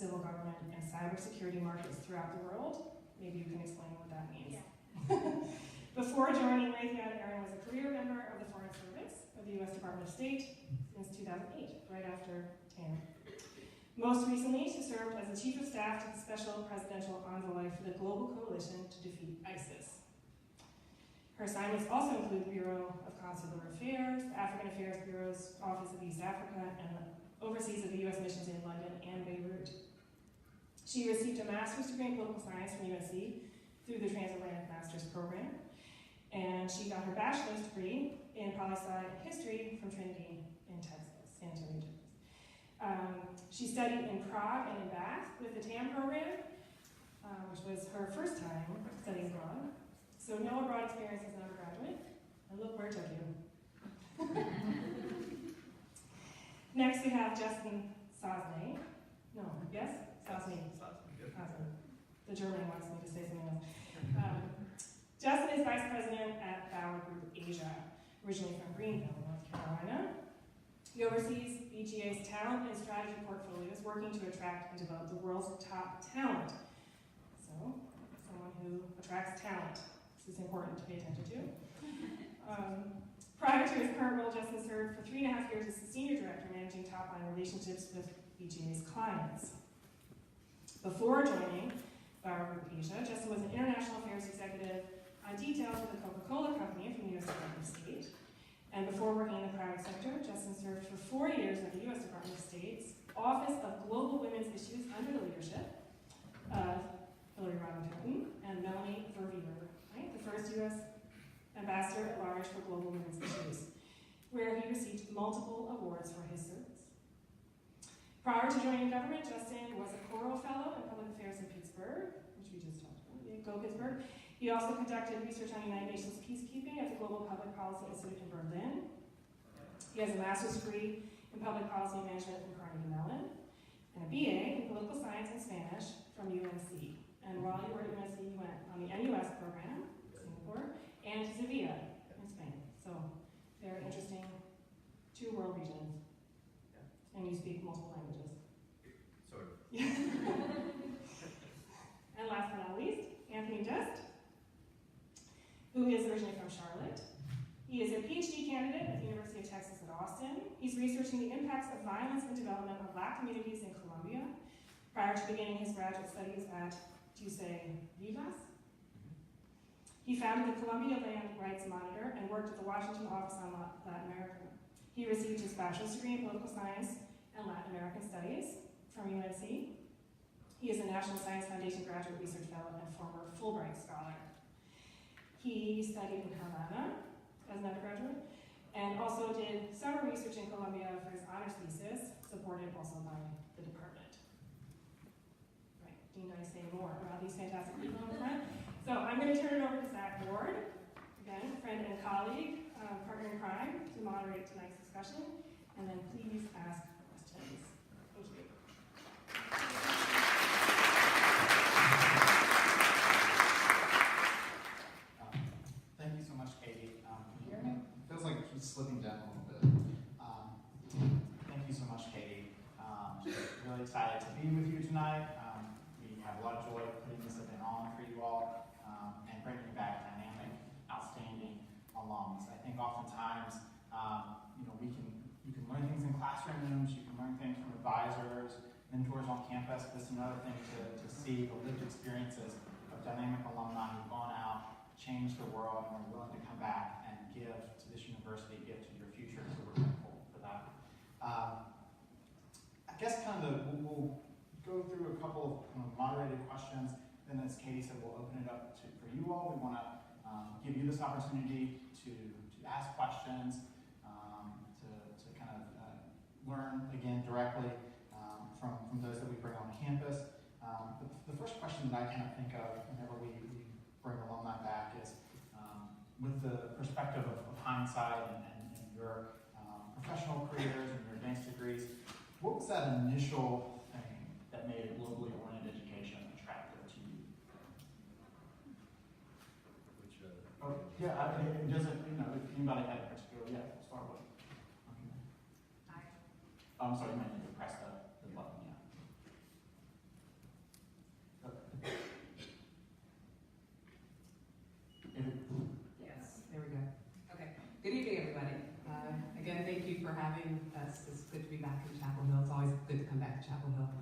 civil government, and cybersecurity markets throughout the world. Maybe you can explain what that means. Yeah. Before joining Raytheon, Erin was a career member of the Foreign Service of the U.S. Department of State since 2008, right after TAM. Most recently, she served as the Chief of Staff to the Special Presidential Envoy for the Global Coalition to Defeat ISIS. Her assignments also include the Bureau of Consular Affairs, the African Affairs Bureau's Office of East Africa, and the overseas of the U.S. missions in London and Beirut. She received a master's degree in political science from UNC through the Transatlantic Master's Program, and she got her bachelor's degree in poli-sci history from Trinity in Texas, San Antonio, Texas. She studied in Prague and in Bath with the TAM program, which was her first time studying abroad. So no abroad experience as an undergraduate, and look where it took you. Next we have Justin Sosne. No, yes? Sosne. Sosne. The German wants me to say something else. Justin is Vice President at Bauer Group Asia, originally from Greenville, North Carolina. He oversees BGA's talent and strategy portfolios, working to attract and develop the world's top talent. So, someone who attracts talent. This is important to pay attention to. Prior to his current role, Justin served for 3.5 years as the Senior Director managing top-line relationships with BGA's clients. Before joining Bauer Group Asia, Justin was an international affairs executive on detail for the Coca-Cola Company from the U.S. Department of State. And before working in the private sector, Justin served for 4 years at the U.S. Department of State's Office of Global Women's Issues under the leadership of Hillary Rodham Clinton and Melanie Verveer, right? The first U.S. Ambassador at Large for Global Women's Issues, where he received multiple awards for his service. Prior to joining government, Justin was a Choral Fellow in Public Affairs in Pittsburgh, which we just talked about. Yeah, go Pittsburgh. He also conducted research on United Nations peacekeeping at the Global Public Policy Institute in Berlin. He has a master's degree in public policy management from Carnegie Mellon, and a BA in political science and Spanish from UNC. And while you were at UNC, you went on the NUS program, Singapore, and to Sevilla in Spain. So, very interesting 2 world regions. Yeah. And you speak multiple languages. Sort of. And last but not least, Anthony Dest, who is originally from Charlotte. He is a PhD candidate at the University of Texas at Austin. He's researching the impacts of violence and development on Black communities in Colombia prior to beginning his graduate studies at, do you say, Vivas? He founded the Columbia Land Rights Monitor and worked at the Washington Office on Latin America. He received his bachelor's degree in political science and Latin American studies from UNC. He is a National Science Foundation Graduate Research Fellow and former Fulbright Scholar. He studied in Havana as an undergraduate and also did summer research in Colombia for his honors thesis, supported also by the department. Right, need I say more about these fantastic people in the front? So I'm going to turn it over to Zach Ward, again, friend and colleague, partner in crime, to moderate tonight's discussion, and then please ask questions. Thank you. Thank you so much, Katie. Can you hear me? It feels like he's slipping down a little bit. Thank you so much, Katie. Really excited to be with you tonight. We have a lot of joy putting this event on for you all. And bringing back dynamic, outstanding alums. I think oftentimes, you can learn things in classrooms, you can learn things from advisors, mentors on campus. This is another thing to see the lived experiences of dynamic alumni who've gone out, changed the world, and are willing to come back and give to this university, give to your future. So we're thankful for that. I guess we'll go through a couple of moderated questions. Then, as Katie said, we'll open it up for you all. We want to give you this opportunity to ask questions, to kind of learn, again, directly from those that we bring on campus. The first question that I kind of think of whenever we bring alumni back is with the perspective of hindsight and your professional careers and your advanced degrees, what was that initial thing that made a globally oriented education attractive to you? Which, it doesn't, if anybody had a particular, we'll start with. Okay. Hi. I'm sorry, you might need to press the button, yeah. having us. It's good to be back in Chapel Hill. It's always good to come back to Chapel Hill.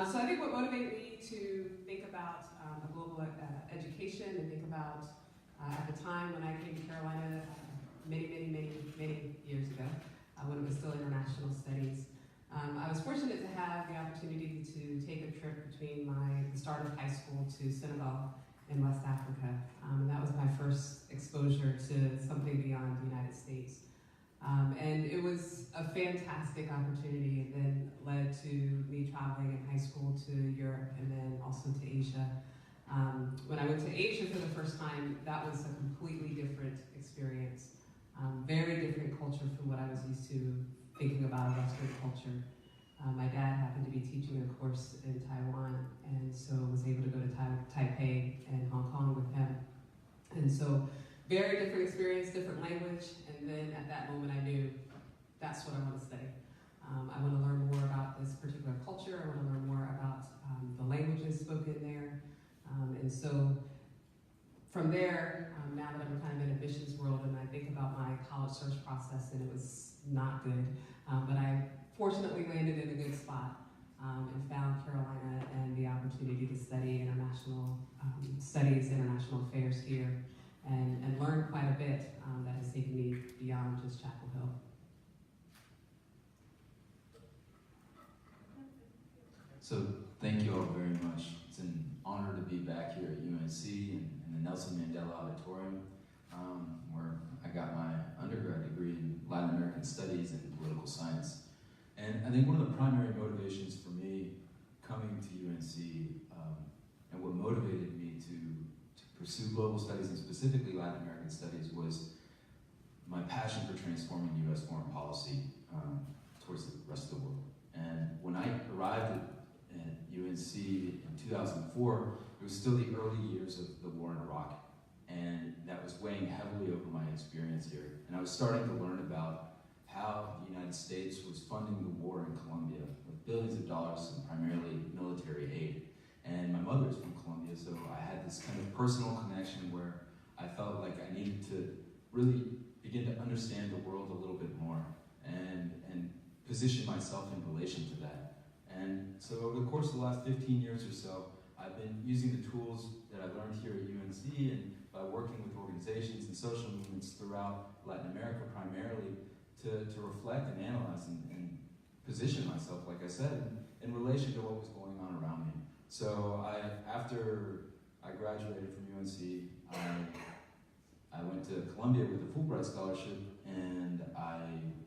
So I think what motivated me to think about a global education and think about, at the time when I came to Carolina many years ago, when it was still international studies, I was fortunate to have the opportunity to take a trip between the start of high school to Senegal in West Africa. And that was my first exposure to something beyond the United States. And it was a fantastic opportunity. It then led to me traveling in high school to Europe and then also to Asia. When I went to Asia for the first time, that was a completely different experience. Very different culture from what I was used to thinking about a Western culture. My dad happened to be teaching a course in Taiwan, and so was able to go to Taipei and Hong Kong with him. And so, very different experience, different language, and then at that moment I knew that's what I want to study. I want to learn more about this particular culture. I want to learn more about the languages spoken there. And so, from there, now that I'm kind of in a admissions world and I think about my college search process, and it was not good, but I fortunately landed in a good spot and found Carolina and the opportunity to study international studies, international affairs here, and learn quite a bit that has taken me beyond just Chapel Hill. So thank you all very much. It's an honor to be back here at UNC in the Nelson Mandela Auditorium, where I got my undergrad degree in Latin American Studies and Political Science. And I think one of the primary motivations for me coming to UNC and what motivated me to pursue global studies and specifically Latin American studies was my passion for transforming U.S. foreign policy towards the rest of the world. And when I arrived at UNC in 2004, it was still the early years of the war in Iraq. And that was weighing heavily over my experience here. And I was starting to learn about how the United States was funding the war in Colombia with billions of dollars in primarily military aid. And my mother is from Colombia, so I had this kind of personal connection where I felt like I needed to really begin to understand the world a little bit more and position myself in relation to that. And so over the course of the last 15 years or so, I've been using the tools that I learned here at UNC and by working with organizations and social movements throughout Latin America primarily to reflect and analyze and position myself, like I said, in relation to what was going on around me. So after I graduated from UNC, I went to Columbia with a Fulbright scholarship, and I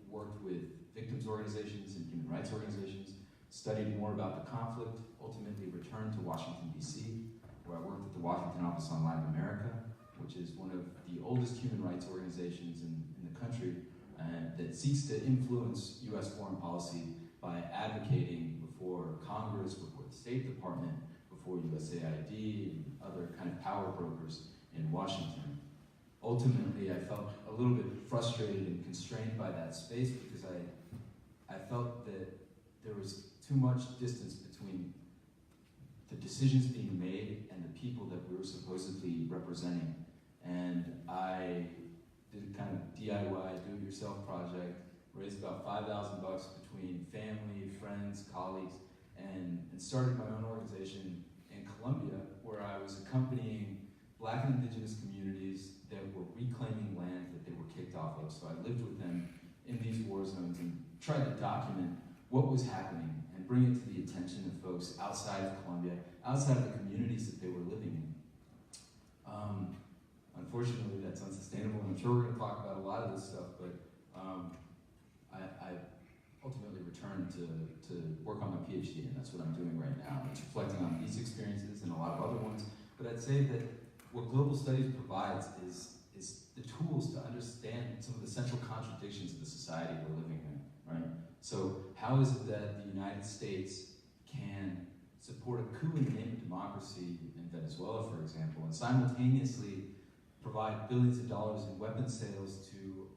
worked with victims organizations and human rights organizations, studied more about the conflict, ultimately returned to Washington, D.C., where I worked at the Washington Office on Latin America, which is one of the oldest human rights organizations in the country, that seeks to influence U.S. foreign policy by advocating before Congress, before the State Department, before USAID, and other kind of power brokers in Washington. Ultimately, I felt a little bit frustrated and constrained by that space because I felt that there was too much distance between the decisions being made and the people that we were supposedly representing. And I did a kind of DIY, do-it-yourself project, raised about $5,000 between family, friends, colleagues, and started my own organization in Colombia, where I was accompanying Black and Indigenous communities that were reclaiming land that they were kicked off of. So I lived with them in these war zones and tried to document what was happening and bring it to the attention of folks outside of Colombia, outside of the communities that they were living in. Unfortunately, that's unsustainable, and I'm sure we're going to talk about a lot of this stuff, but I ultimately returned to work on my PhD, and that's what I'm doing right now. It's reflecting on these experiences and a lot of other ones, but I'd say that what global studies provides is the tools to understand some of the central contradictions of the society we're living in, right? So how is it that the United States can support a coup in the name of democracy in Venezuela, for example, and simultaneously provide billions of dollars in weapons sales to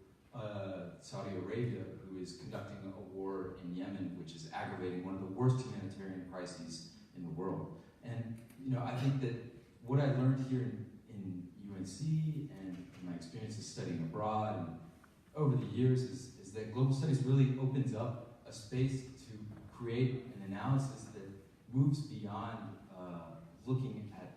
Saudi Arabia, who is conducting a war in Yemen, which is aggravating one of the worst humanitarian crises in the world. And I think that what I learned here in UNC and in my experiences studying abroad and over the years is is that global studies really opens up a space to create an analysis that moves beyond looking at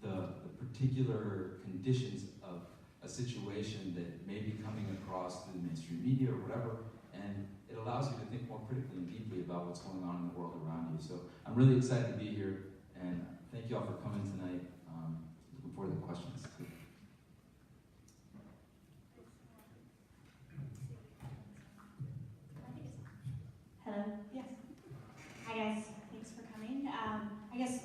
the particular conditions of a situation that may be coming across through the mainstream media or whatever, and it allows you to think more critically and deeply about what's going on in the world around you. So I'm really excited to be here, and thank you all for coming tonight. Looking forward to the questions. Hello. Yes. Hi guys. Thanks for coming. I guess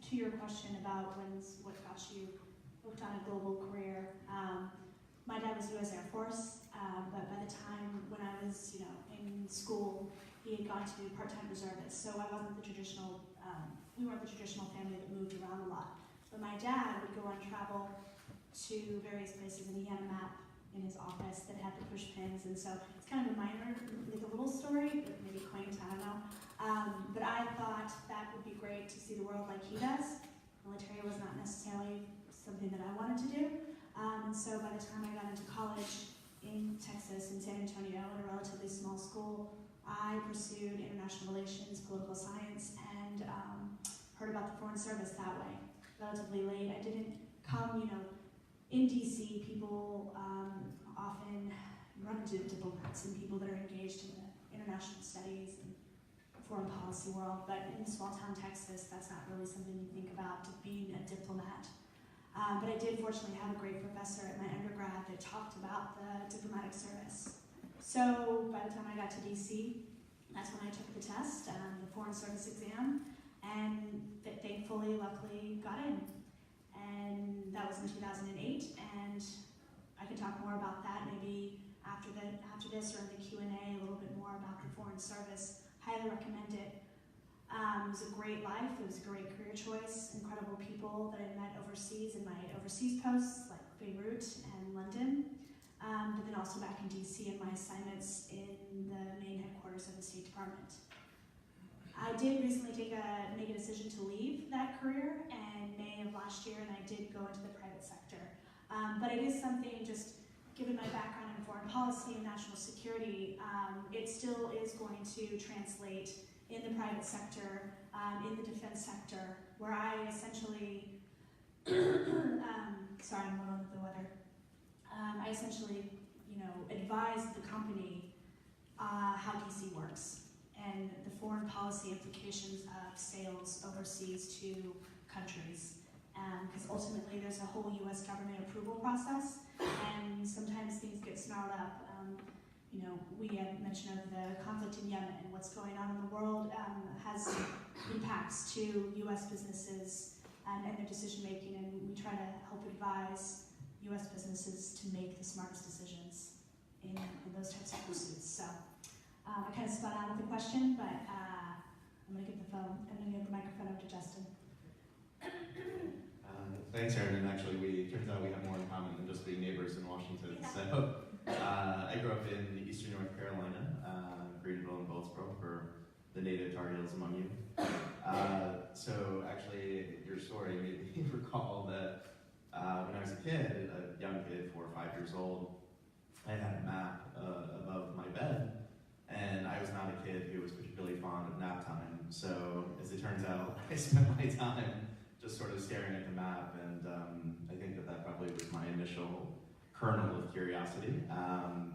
to your question about what got you hooked on a global career. My dad was U.S. Air Force, but by the time when I was, in school, he had gone to be part-time reservist. So I wasn't the traditional. We weren't the traditional family that moved around a lot. But my dad would go on travel to various places, and he had a map in his office that had the push pins, and so it's kind of a minor, like a little story, but maybe quaint, I don't know. But I thought that would be great to see the world like he does. Military was not necessarily something that I wanted to do, and so by the time I got into college in Texas, in San Antonio, in a relatively small school, I pursued international relations, political science, and heard about the Foreign Service that way, relatively late. I didn't come, in DC, people often run into diplomats and people that are engaged in the international studies and foreign policy world, but in small town Texas, that's not really something you think about, being a diplomat. But I did fortunately have a great professor at my undergrad that talked about the diplomatic service. So by the time I got to DC, that's when I took the test, the Foreign Service exam, and thankfully, luckily, got in. And that was in 2008, and I can talk more about that maybe after this or in the Q&A, a little bit more about the Foreign Service. Highly recommend it. It was a great life, it was a great career choice, incredible people that I met overseas in my overseas posts, like Beirut and London, but then also back in DC in my assignments in the main headquarters of the State Department. I did recently make a decision to leave that career in May of last year, and I did go into the private sector. But it is something, just given my background in foreign policy and national security, it still is going to translate in the private sector, in the defense sector, where I essentially, sorry, I'm a little under the weather. I essentially, advise the company how DC works and the foreign policy implications of sales overseas to countries. Because ultimately there's a whole US government approval process, and sometimes things get snarled up. We had mentioned of the conflict in Yemen and what's going on in the world has impacts to US businesses and their decision making, and we try to help advise US businesses to make the smartest decisions in those types of pursuits. So I kind of spun out of the question, but I'm going to give the microphone over to Justin. Thanks, Erin. And actually, turns out we have more in common than just being neighbors in Washington. Yeah. So I grew up in eastern North Carolina, Greenville and Goldsboro, for the native Tar Heels among you. So actually, your story made me recall that when I was a kid, a young kid, 4 or 5 years old, I had a map above my bed, and I was not a kid who was particularly fond of nap time. So as it turns out, I spent my time just sort of staring at the map, and I think that probably was my initial kernel of curiosity.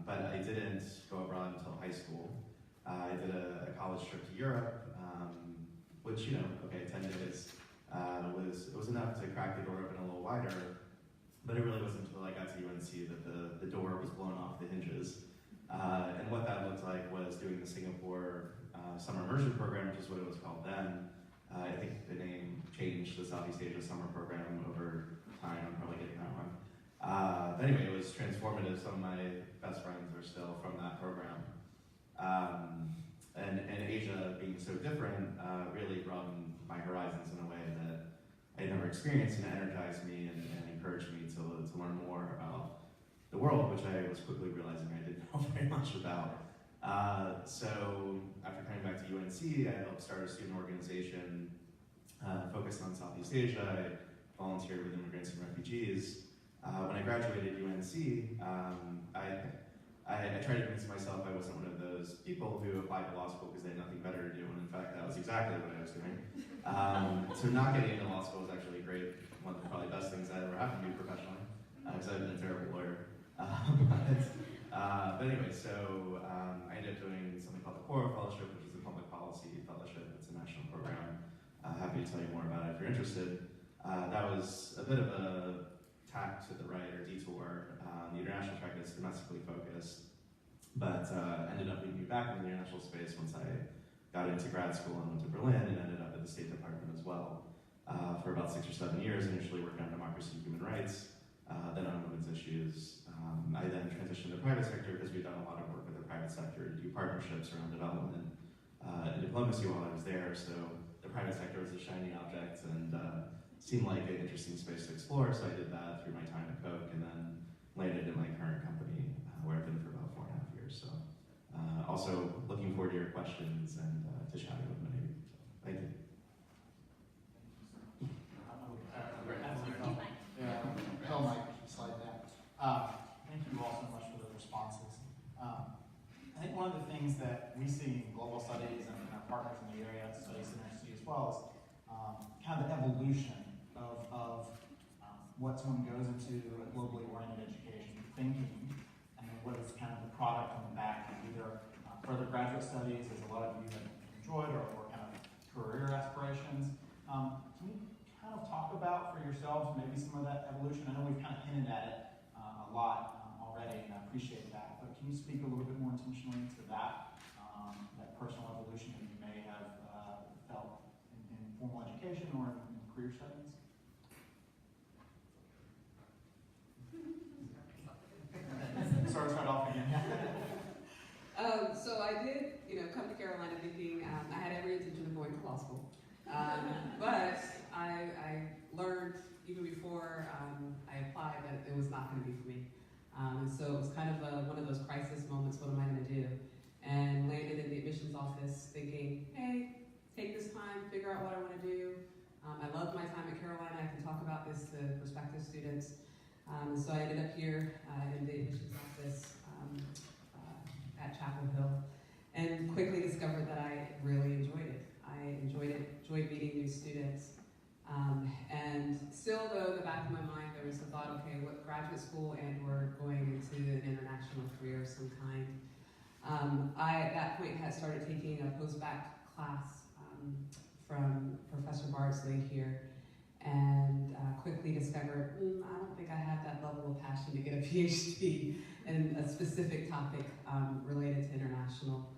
But I didn't go abroad until high school. I did a college trip to Europe, which, 10 days was enough to crack the door open a little wider, but it really wasn't until I got to UNC that the door was blown off the hinges. And what that looked like was doing the Singapore Summer Immersion Program, which is what it was called then. I think the name changed, the Southeast Asia Summer Program, over time. I'm probably getting that one. But anyway, it was transformative. Some of my best friends are still from that program. And Asia, being so different, really broadened my horizons in a way that I had never experienced, and energized me and encouraged me to learn more about the world, which I was quickly realizing I didn't know very much about. So after coming back to UNC, I helped start a student organization focused on Southeast Asia. I volunteered with immigrants and refugees. When I graduated UNC, I I tried to convince myself I wasn't one of those people who applied to law school because they had nothing better to do, and in fact, that was exactly what I was doing. So not getting into law school was actually great, one of the probably best things that ever happened to me professionally, because I've been a terrible lawyer. But anyway, so I ended up doing something called the Quorum Fellowship, which is a public policy fellowship. It's a national program. Happy to tell you more about it if you're interested. That was a bit of a tack to the right or detour. The international track is domestically focused, but ended up leading me back in the international space once I got into grad school and went to Berlin and ended up at the State Department as well for about 6 or 7 years, initially working on democracy and human rights, then on women's issues. I then transitioned to the private sector because we've done a lot of work with the private sector to do partnerships around development and diplomacy while I was there, so the private sector was a shiny object and seemed like an interesting space to explore, so I did that through my time at Coke and then landed in my current company where I've been for about 4.5 years. So also looking forward to your questions and to chatting with many of you. So, thank you. Tell Mike to slide down. Thank you all so much for those responses. I think one of the things that we see in global studies and our partners in the area, Studies Center see as well, is kind of the evolution of what someone goes into a globally oriented education thinking, and then what is kind of the product on the back end, either further graduate studies, as a lot of you have enjoyed, or kind of career aspirations. Can you kind of talk about for yourselves maybe some of that evolution? I know we've kind of hinted at it a lot already, and I appreciate that, but can you speak a little bit more intentionally to that, that personal evolution that you may have felt in formal education or in career settings? Start off again. So I did, come to Carolina thinking I had every intention of going to law school. But I learned even before I applied that it was not going to be for me. And so it was kind of one of those crisis moments, what am I going to do? And landed in the admissions office thinking, hey, take this time, figure out what I want to do. I loved my time at Carolina. I can talk about this to prospective students. So I ended up here in the admissions office at Chapel Hill and quickly discovered that I really enjoyed it. I enjoyed meeting new students. And still, though, in the back of my mind, there was the thought, okay, what graduate school and or going into an international career of some kind. I, at that point, had started taking a post-bac class from Professor Bardsley here, and quickly discovered, I don't think I have that level of passion to get a PhD in a specific topic related to international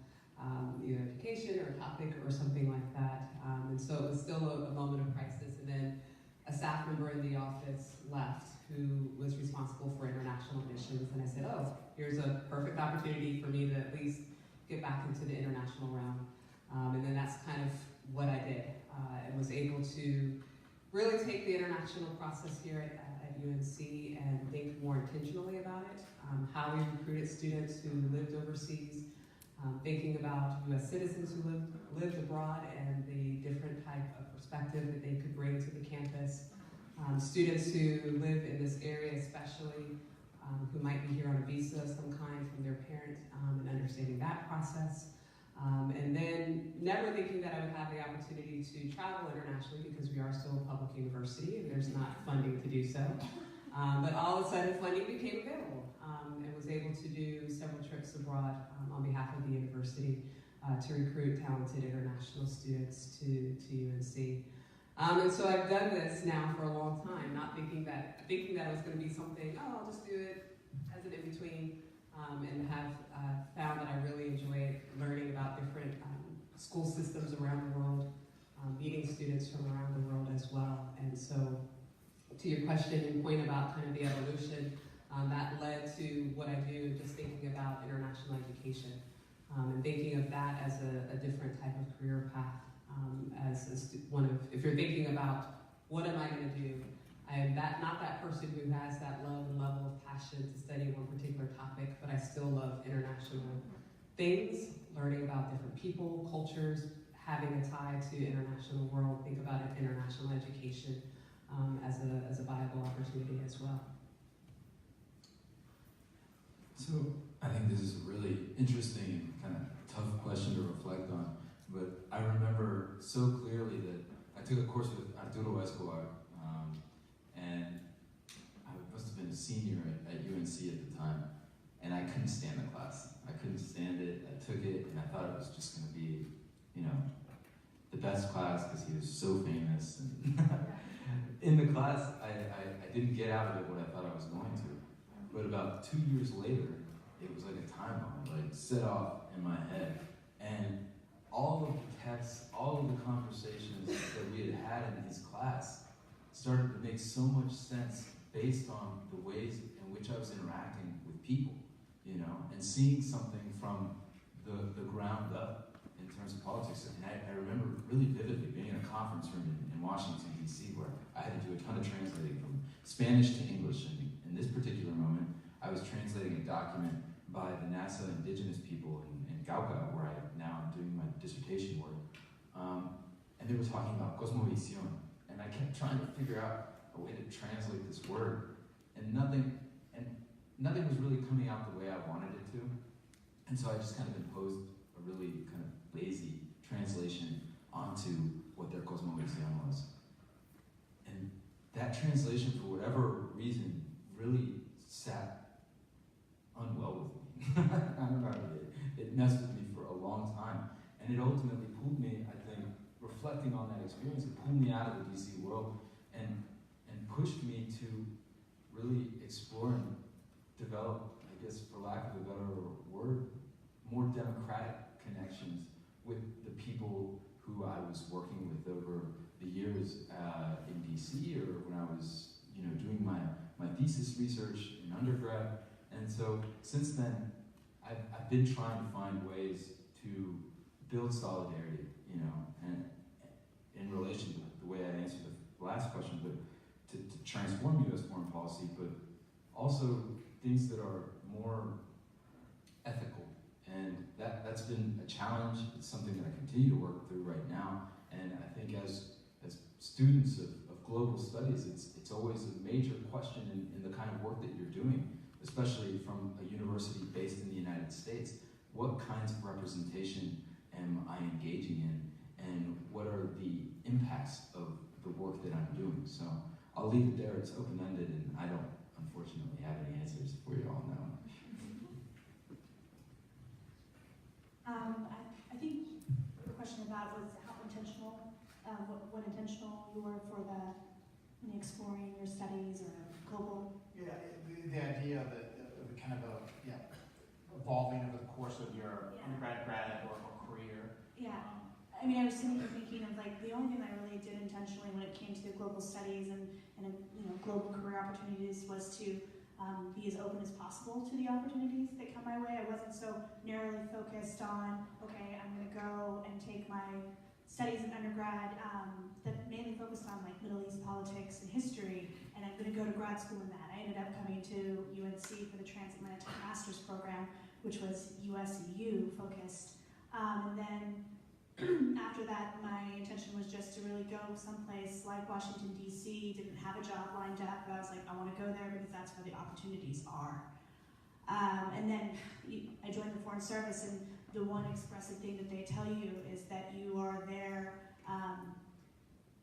either education or topic or something like that. And so it was still a moment of crisis. And then a staff member in the office left who was responsible for international admissions. And I said, oh, here's a perfect opportunity for me to at least get back into the international realm. And then that's kind of what I did. I was able to really take the international process here at UNC and think more intentionally about it, how we recruited students who lived overseas, thinking about U.S. citizens who lived abroad and the different type of perspective that they could bring to the campus, students who live in this area especially, who might be here on a visa of some kind from their parent, and understanding that process. And then never thinking that I would have the opportunity to travel internationally because we are still a public university and there's not funding to do so. But all of a sudden funding became available and was able to do several trips abroad on behalf of the university to recruit talented international students to UNC. And so I've done this now for a long time, not thinking that it was going to be something, oh, I'll just do it as an in-between. And have found that I really enjoy learning about different school systems around the world, meeting students from around the world as well. And so to your question and point about kind of the evolution, that led to what I do, just thinking about international education and thinking of that as a different type of career path. If you're thinking about what am I going to do, I am not that person who has that love and level of passion to study one particular topic, but I still love international things, learning about different people, cultures, having a tie to the international world, think about it, international education as a viable opportunity as well. So I think this is a really interesting and kind of tough question to reflect on. But I remember so clearly that I took a course with Arturo Escobar, and I must have been a senior at UNC at the time, and I couldn't stand the class. I couldn't stand it. I took it, and I thought it was just going to be, the best class because he was so famous. And in the class, I didn't get out of it what I thought I was going to. But about 2 years later, it was like a time bomb, like set off in my head. And all of the texts, all of the conversations that we had in his class started to make so much sense based on the ways in which I was interacting with people, and seeing something from the ground up in terms of politics. And I remember really vividly being in a conference room in Washington, D.C., where I had to do a ton of translating from Spanish to English. And in this particular moment, I was translating a document by the NASA indigenous people in Cauca, where I now am doing my dissertation work. And they were talking about cosmovisión. And I kept trying to figure out a way to translate this word. And nothing was really coming out the way I wanted it to. And so I just kind of imposed a really kind of lazy translation onto what their cosmovisión was. And that translation, for whatever reason, really sat unwell with me. I don't know, it messed with me for a long time. And it ultimately pulled me, I think, reflecting on that experience, it pulled me out of the DC world and pushed me to really explore and develop, I guess, for lack of a better word, more democratic connections with the people who I was working with over the years in DC, or when I was, doing my thesis research in undergrad. And so since then, I've been trying to find ways to build solidarity, and in relation to the way I answered the last question, but to transform U.S. foreign policy, but also things that are more ethical. And that's been a challenge. It's something that I continue to work through right now. And I think as students of global studies, it's always a major question in the kind of work that you're doing, especially from a university based in the United States. What kinds of representation am I engaging in? And what are the impacts of the work that I'm doing? So I'll leave it there. It's open-ended, and I don't, unfortunately, have any answers for you all now. I think the question about was how intentional, what intentional you were for in exploring your studies or global. Yeah, the idea of it kind of evolving over the course of your undergrad, grad, or career. Yeah. I mean, I was thinking of like the only thing that I really did intentionally when it came to global studies and global career opportunities was to be as open as possible to the opportunities that come my way. I wasn't so narrowly focused on, okay, I'm going to go and take my studies in undergrad that mainly focused on like Middle East politics and history, and I'm going to go to grad school in that. I ended up coming to UNC for the Transatlantic Master's program, which was US-EU focused. And then after that, my intention was just to really go someplace like Washington, D.C., didn't have a job lined up, but I was like, I want to go there because that's where the opportunities are. And then I joined the Foreign Service, and the one expressive thing that they tell you is that you are there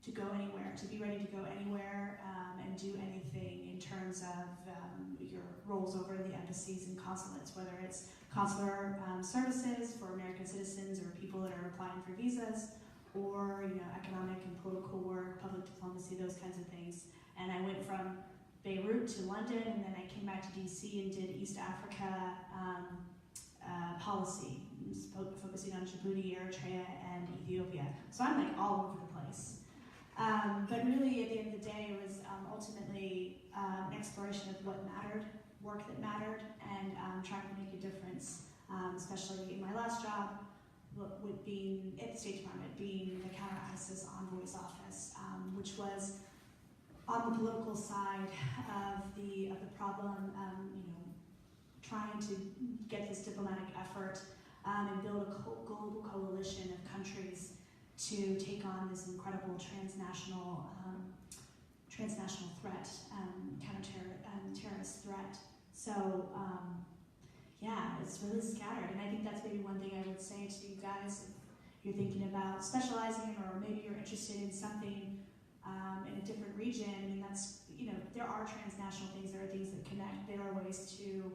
to go anywhere, to be ready to go anywhere and do anything in terms of your roles over the embassies and consulates, whether it's consular services for American citizens or people that are applying for visas, or economic and political work, public diplomacy, those kinds of things. And I went from Beirut to London, and then I came back to DC and did East Africa policy, focusing on Djibouti, Eritrea, and Ethiopia. So I'm like all over the place. But really, at the end of the day, it was ultimately an exploration of what mattered, work that mattered, and trying to make a difference, especially in my last job, with being at the State Department, being the Counter-ISIS Envoy's office, which was on the political side of the problem, trying to get this diplomatic effort and build a global coalition of countries to take on this incredible transnational threat, terrorist threat. So yeah, it's really scattered. And I think that's maybe one thing I would say to you guys, if you're thinking about specializing, or maybe you're interested in something in a different region. I mean, that's, there are transnational things, there are things that connect, there are ways to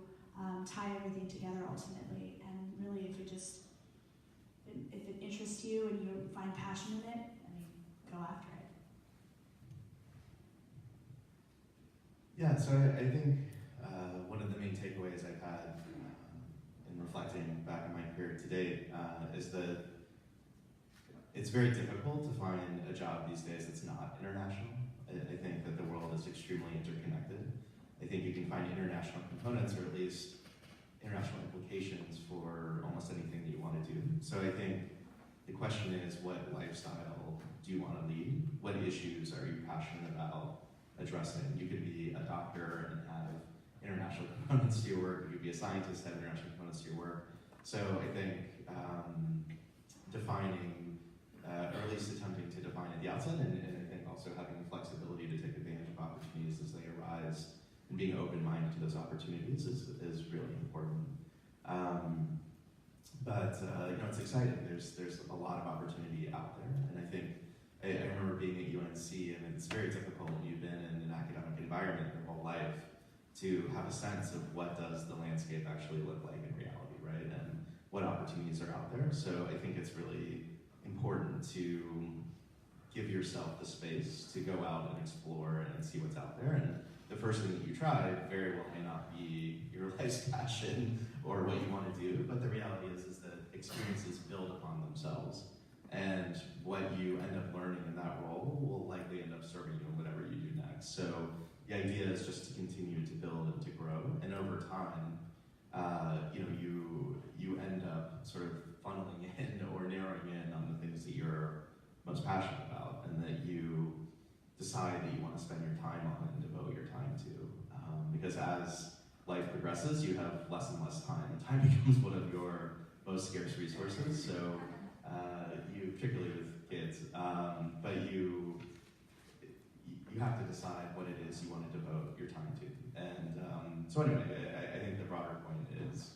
tie everything together ultimately. And really, if it interests you and you find passion in it, I mean, go after it. Yeah, so I think one of the main takeaways I've had in reflecting back on my career to date is that it's very difficult to find a job these days that's not international. I think that the world is extremely interconnected. I think you can find international components, or at least international implications for almost anything that you want to do. So I think the question is, what lifestyle do you want to lead? What issues are you passionate about addressing? You could be a doctor and have international components to your work. You could be a scientist and have international components to your work. So I think defining, or at least attempting to define at the outset, and I think also having the flexibility to take advantage of opportunities as they arise, and being open-minded to those opportunities is really important. But it's exciting. There's a lot of opportunity out there, and I think I remember being at UNC, and it's very difficult when you've been in an academic environment your whole life to have a sense of what does the landscape actually look like in reality, right? And what opportunities are out there. So I think it's really important to give yourself the space to go out and explore and see what's out there. And the first thing that you try very well may not be your life's passion or what you want to do, but the reality is that experiences build upon themselves. And what you end up learning in that role will likely end up serving you in whatever you do next. So the idea is just to continue to build and to grow. And over time, you end up sort of funneling in or narrowing in on the things that you're most passionate about, and that you decide that you want to spend your time on and devote your time to. Because as life progresses, you have less and less time. Time becomes one of your most scarce resources. So you, particularly with kids, but you have to decide what it is you want to devote your time to. And so anyway, I think the broader point is,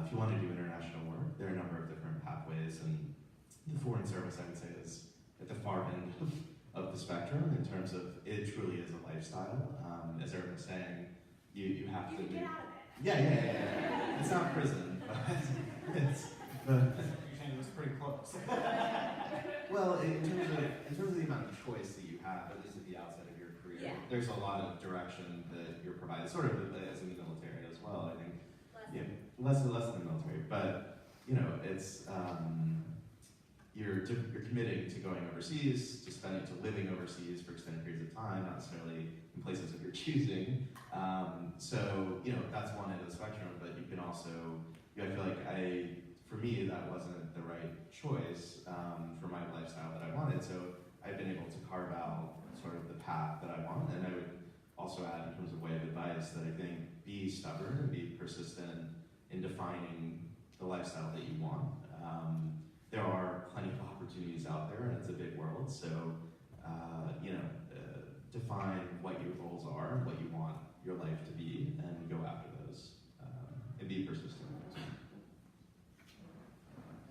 if you want to do international work, there are a number of different pathways, and the foreign service, I would say, is at the far end of the spectrum in terms of it truly is a lifestyle. As Erin was saying, you have to get out of it. Yeah. It's not prison, but it's. You're saying it was pretty close. Well, in terms of the amount of choice that you have, at least at the outset of your career, there's a lot of direction that you're provided, sort of as in the military as well. I think, less than the military, but it's you're committing to going overseas, to living overseas for extended periods of time, not necessarily in places of your choosing. So that's one end of the spectrum, but you can also, I feel like for me, that wasn't the right choice for my lifestyle that I wanted. So I've been able to carve out sort of the path that I want. And I would also add, in terms of way of advice, that I think be stubborn and be persistent in defining the lifestyle that you want. There are plenty of opportunities out there, and it's a big world. So define what your goals are and what you want your life to be, and go after those, and be persistent.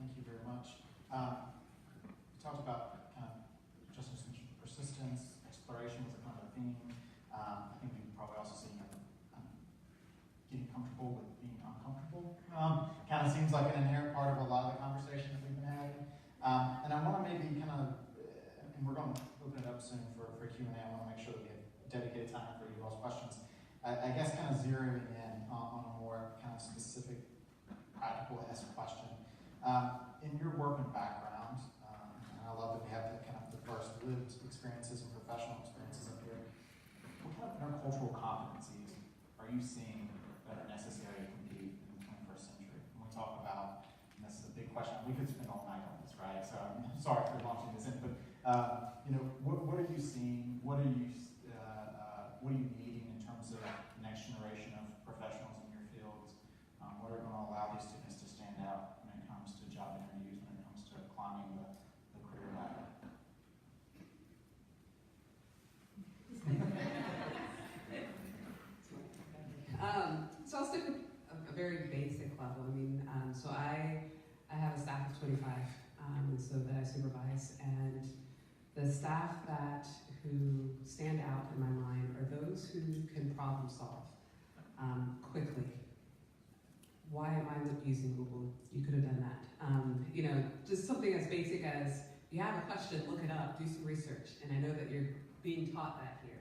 Thank you very much. We talked about kind of just persistence, exploration was a kind of a theme. I think we've probably also seen getting comfortable with being uncomfortable. Kind of seems like an inherent part of a lot of the conversation that we've been having. And I want to maybe kind of, and we're going to open it up soon for Q&A. I want to make sure that we have dedicated time for you all's questions. I guess kind of zeroing in on a more kind of specific, practical-esque question. In your work and background, and I love that we have the kind of diverse lived experiences and professional experiences up here, what kind of intercultural competencies are you seeing that are necessary to compete in the 21st century? When we talk about, and this is a big question, we could spend all night on this, right? So I'm sorry for launching this in, but what are you seeing? What are you needing in terms of the next generation of professionals in your fields? What are going to allow these students to stand out when it comes to job interviews, when it comes to climbing the career ladder? So I'll stick with a very basic So I have a staff of 25, and so that I supervise, and the staff who stand out in my mind are those who can problem solve quickly. Why am I using Google? You could have done that. Just something as basic as you have a question, look it up, do some research, and I know that you're being taught that here.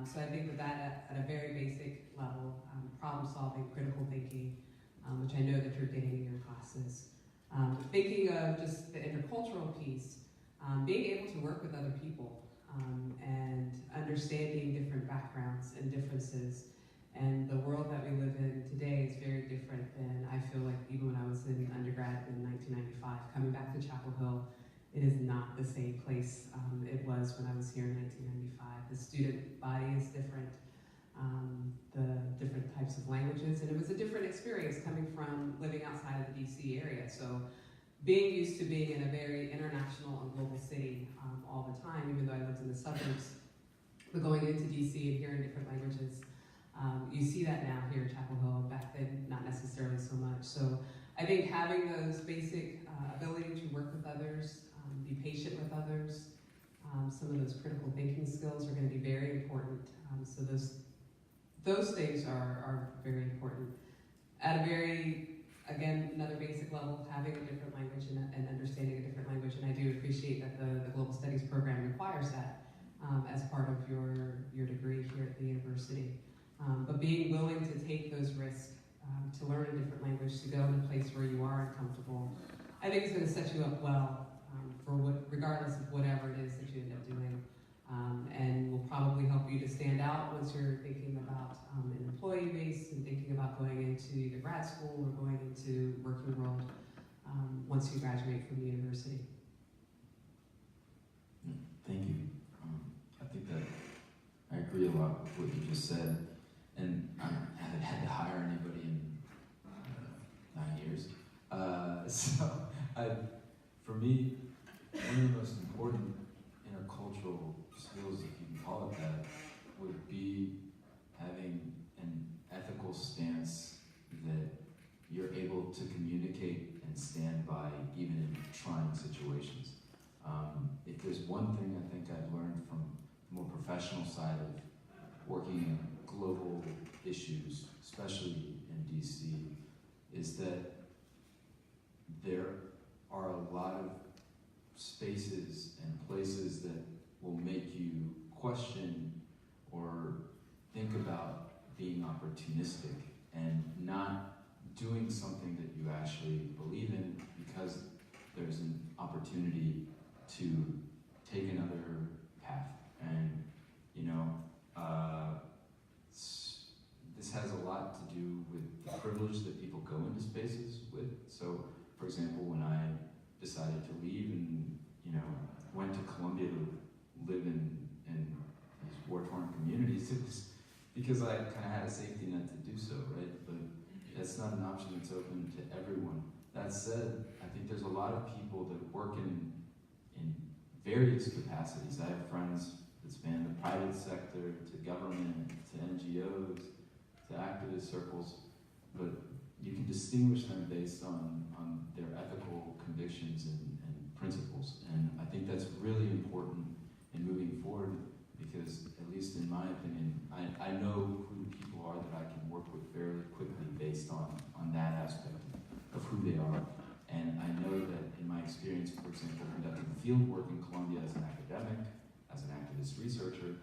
So I think that at a very basic level, problem solving, critical thinking, which I know that you're getting in your classes. Thinking of just the intercultural piece, being able to work with other people and understanding different backgrounds and differences. And the world that we live in today is very different than I feel like even when I was in undergrad in 1995. Coming back to Chapel Hill, it is not the same place it was when I was here in 1995. The student body is different, the different types of languages, and it was a different experience coming from living outside of the DC area. So being used to being in a very international and global city all the time, even though I lived in the suburbs, but going into DC and hearing different languages, you see that now here at Chapel Hill. Back then, not necessarily so much. So I think having those basic ability to work with others, be patient with others, some of those critical thinking skills are going to be very important. So those things are very important. At a very, again, another basic level, having a different language and understanding a different language, and I do appreciate that the Global Studies program requires that as part of your degree here at the university. But being willing to take those risks, to learn a different language, to go in a place where you are uncomfortable, I think it's going to set you up well regardless of whatever it is that you end up doing, and will probably help you to stand out once you're thinking about an employee base and thinking about going into either grad school or going into working world once you graduate from the university. Thank you. I think that I agree a lot with what you just said, and I haven't had to hire anybody in 9 years. For me, one of the most important intercultural skills, if you can call it that, would be having an ethical stance that you're able to communicate and stand by even in trying situations. If there's one thing I think I've learned from the more professional side of working in global issues, especially in DC, is that there are a lot of spaces and places that will make you question or think about being opportunistic and not doing something that you actually believe in because there's an opportunity to take another path. And this has a lot to do with the privilege that people go into spaces with. So, for example, when I decided to leave and went to Columbia to live in these war-torn communities, it was because I kind of had a safety net to do so, right? But that's not an option that's open to everyone. That said, I think there's a lot of people that work in various capacities. I have friends that span the private sector to government to NGOs to activist circles, but you can distinguish them based on their ethical convictions and principles. And I think that's really important in moving forward because, at least in my opinion, I know who the people are that I can work with fairly quickly based on that aspect of who they are. And I know that in my experience, for example, conducting field work in Columbia as an academic, as an activist researcher,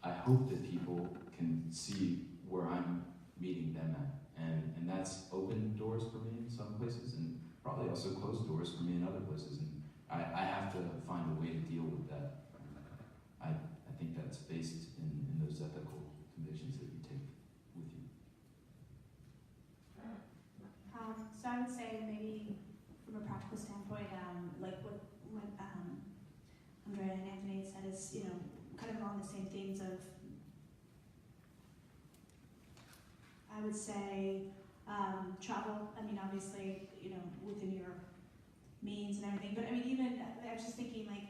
I hope that people can see where I'm meeting them at. And that's opened doors for me in some places and probably also closed doors for me in other places. And I have to find a way to deal with that. I think that's based in those ethical convictions that you take with you. So I would say maybe from a practical standpoint, like what Andrea and Anthony said is, kind of along the same themes of, I would say, travel. I mean, obviously, within your means and everything, but I mean, even, I was just thinking like,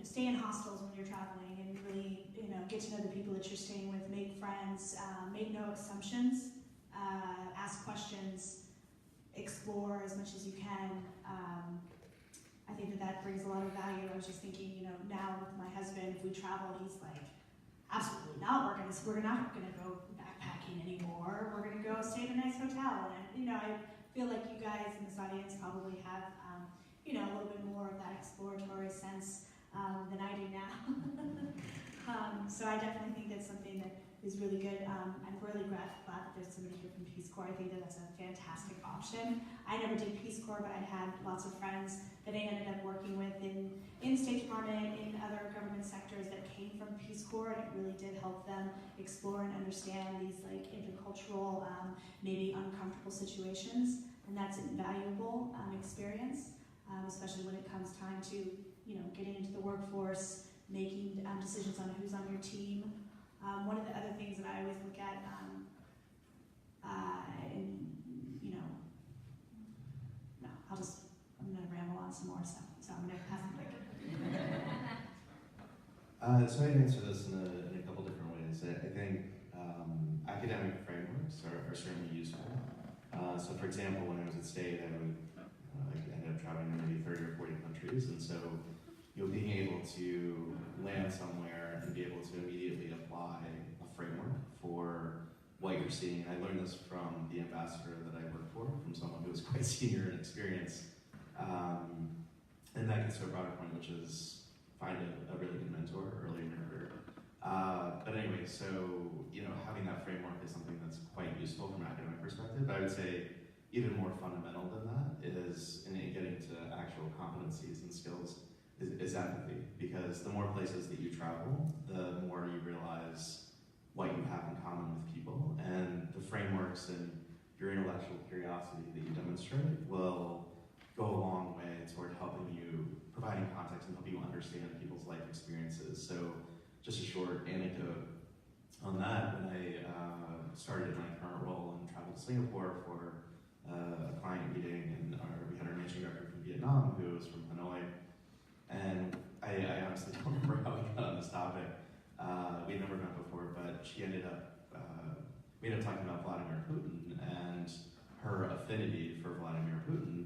stay in hostels when you're traveling and really, get to know the people that you're staying with, make friends, make no assumptions, ask questions, explore as much as you can. I think that brings a lot of value. I was just thinking, now with my husband, if we travel, he's like, absolutely not. We're not gonna go backpacking anymore. We're gonna go stay in a nice hotel. And I feel like you guys in this audience probably have, a little bit more of that exploratory sense than I do now. So I definitely think that's something that is really good. I'm really glad that there's somebody here from Peace Corps. I think that that's a fantastic option. I never did Peace Corps, but I had lots of friends that I ended up working with in State Department, in other government sectors that came from Peace Corps, and it really did help them explore and understand these like intercultural, maybe uncomfortable situations, and that's an invaluable experience, especially when it comes time to getting into the workforce, making decisions on who's on your team. One of the other things that I always look at, I'm going to ramble on some more stuff, so I'm going to pass the mic. So I'd answer this in a couple different ways. I think academic frameworks are certainly useful. So for example, when I was at State, I ended up traveling to maybe 30 or 40 countries, and so being able to land somewhere and be able to immediately apply a framework for what you're seeing. I learned this from the ambassador that I worked for, from someone who was quite senior and experienced. And that gets to a broader point, which is find a really good mentor early in your career. But anyway, so having that framework is something that's quite useful from an academic perspective. But I would say even more fundamental than that is in getting to actual competencies and skills is empathy, because the more places that you travel, the more you realize what you have in common with people, and the frameworks and your intellectual curiosity that you demonstrate will go a long way toward helping you, providing context and helping you understand people's life experiences. So just a short anecdote on that, when I started in my current role and traveled to Singapore for a client meeting, and we had our managing director from Vietnam who was from Hanoi. And I honestly don't remember how we got on this topic. We'd never met before, but we ended up talking about Vladimir Putin and her affinity for Vladimir Putin,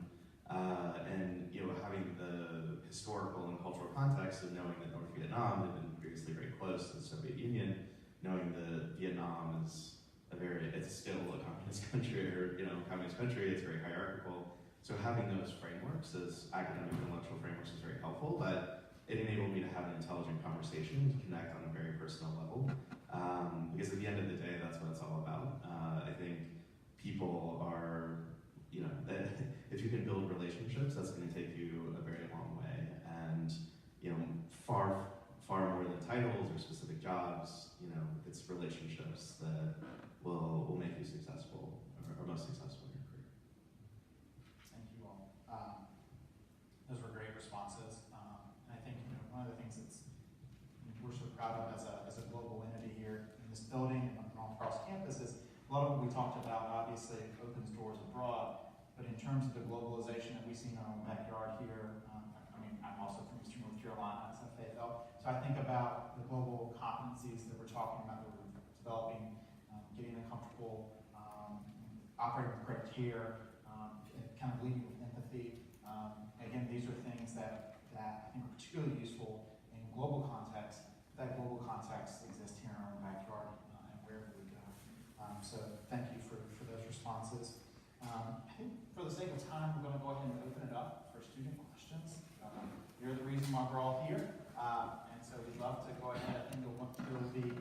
and having the historical and cultural context of knowing that North Vietnam had been previously very close to the Soviet Union, knowing that Vietnam is it's still a communist country, or communist country, it's very hierarchical. So having those frameworks, as academic and intellectual frameworks, is very helpful, but it enabled me to have an intelligent conversation, to connect on a very personal level, because at the end of the day, that's what it's all about. I think people are, if you can build relationships, that's going to take you a very long way, and far more than titles or specific jobs, it's relationships that will make you successful, or most successful. Those were great responses. And I think one of the things that's we're so proud of as a global entity here in this building and all across campus is a lot of what we talked about obviously opens doors abroad, but in terms of the globalization that we see in our own backyard here, I'm also from Eastern North Carolina, as a FAFL, so I think about the global competencies that we're talking about, that we're developing, getting comfortable, operating with great care, kind of leading with empathy. Again, these are things that I think are particularly useful in global context. That global context exists here in our own backyard and wherever we go. So thank you for those responses. I think for the sake of time, we're going to go ahead and open it up for student questions. You're the reason why we're all here. And so we'd love to go ahead. I think there will be